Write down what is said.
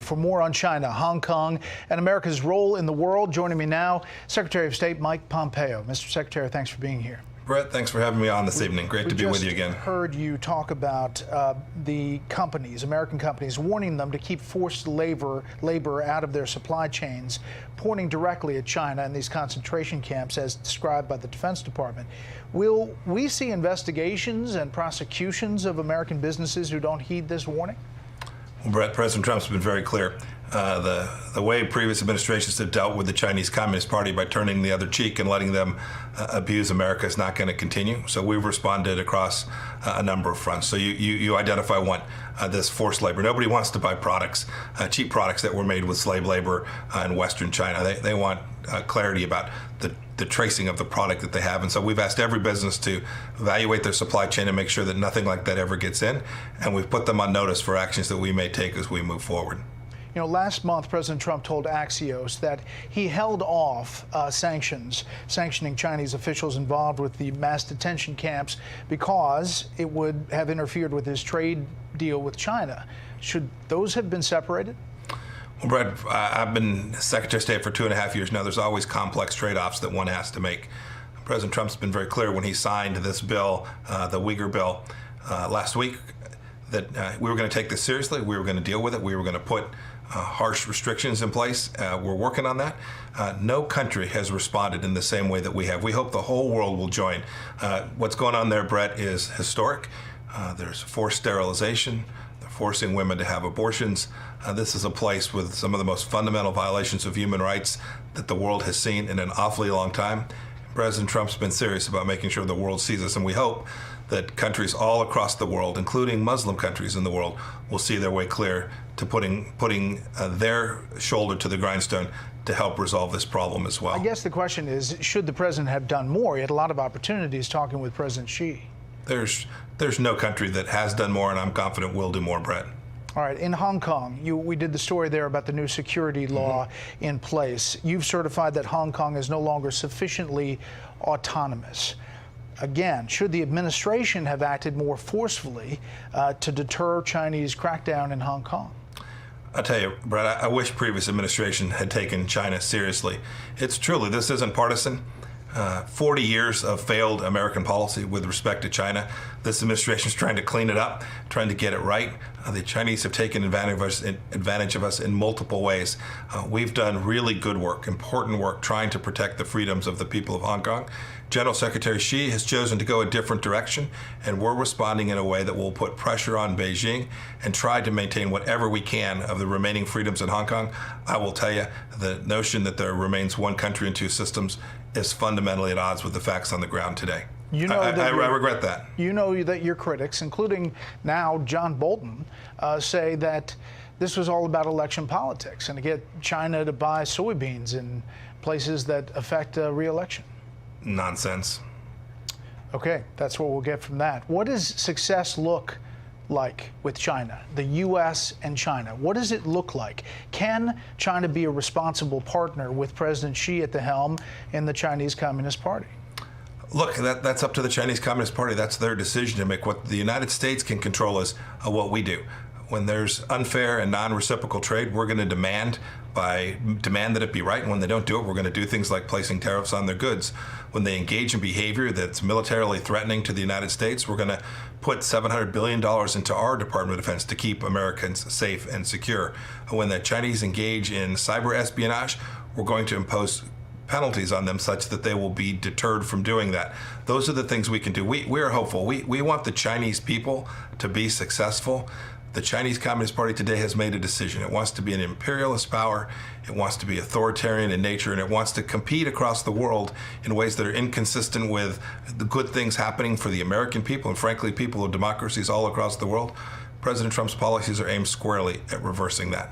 For more on China, Hong Kong, and America's role in the world, joining me now, Secretary of State Mike Pompeo. Mr. Secretary, thanks for being here. Brett, thanks for having me on this evening. Great to be with you again. We just heard you talk about the companies, American companies, warning them to keep forced labor out of their supply chains, pointing directly at China and these concentration camps as described by the Defense Department. Will we see investigations and prosecutions of American businesses who don't heed this warning? Well, Brett, President Trump's been very clear. The way previous administrations have dealt with the Chinese Communist Party by turning the other cheek and letting them abuse America is not going to continue. So we've responded across a number of fronts. So you identify one, this forced labor. Nobody wants to buy products, cheap products that were made with slave labor in Western China. They want clarity about the tracing of the product that they have. And so we've asked every business to evaluate their supply chain and make sure that nothing like that ever gets in. And we've put them on notice for actions that we may take as we move forward. You know, last month, President Trump told Axios that he held off sanctioning Chinese officials involved with the mass detention camps because it would have interfered with his trade deal with China. Should those have been separated? Well, Brett, I've been Secretary of State for 2.5 years now. There's always complex trade-offs that one has to make. President Trump's been very clear when he signed this bill, the Uyghur bill, last week, that we were going to take this seriously. We were going to deal with it. We were going to put harsh restrictions in place. We're working on that. No country has responded in the same way that we have. We hope the whole world will join. What's going on there, Brett, is historic. There's forced sterilization. They're forcing women to have abortions. This is a place with some of the most fundamental violations of human rights that the world has seen in an awfully long time. President Trump's been serious about making sure the world sees us, and we hope that countries all across the world, including Muslim countries in the world, will see their way clear to putting their shoulder to the grindstone to help resolve this problem as well. I guess the question is, should the president have done more? He had a lot of opportunities talking with President Xi. There's no country that has done more, and I'm confident will do more, Brett. All right, in Hong Kong, we did the story there about the new security law in place. You've certified that Hong Kong is no longer sufficiently autonomous. Again, should the administration have acted more forcefully to deter Chinese crackdown in Hong Kong? I'll tell you, Brett, I wish previous administration had taken China seriously. It's truly, this isn't partisan. 40 years of failed American policy with respect to China. This administration is trying to clean it up, trying to get it right. The Chinese have taken advantage of us in multiple ways. We've done really good work, important work, trying to protect the freedoms of the people of Hong Kong. General Secretary Xi has chosen to go a different direction, and we're responding in a way that will put pressure on Beijing and try to maintain whatever we can of the remaining freedoms in Hong Kong. I will tell you, the notion that there remains one country and two systems is fundamentally at odds with the facts on the ground today. You know I regret that. You know that your critics, including now John Bolton, say that this was all about election politics and to get China to buy soybeans in places that affect re-election. Nonsense. Okay, that's what we'll get from that. What does success look like with China, the U.S. and China? What does it look like? Can China be a responsible partner with President Xi at the helm in the Chinese Communist Party? Look, that's up to the Chinese Communist Party. That's their decision to make. What the United States can control is what we do. When there's unfair and non-reciprocal trade, we're going to demand that it be right. And when they don't do it, we're going to do things like placing tariffs on their goods. When they engage in behavior that's militarily threatening to the United States, we're going to put $700 billion into our Department of Defense to keep Americans safe and secure. When the Chinese engage in cyber espionage, we're going to impose penalties on them such that they will be deterred from doing that. Those are the things we can do. We are hopeful. We want the Chinese people to be successful. The Chinese Communist Party today has made a decision. It wants to be an imperialist power, it wants to be authoritarian in nature, and it wants to compete across the world in ways that are inconsistent with the good things happening for the American people and, frankly, people of democracies all across the world. President Trump's policies are aimed squarely at reversing that.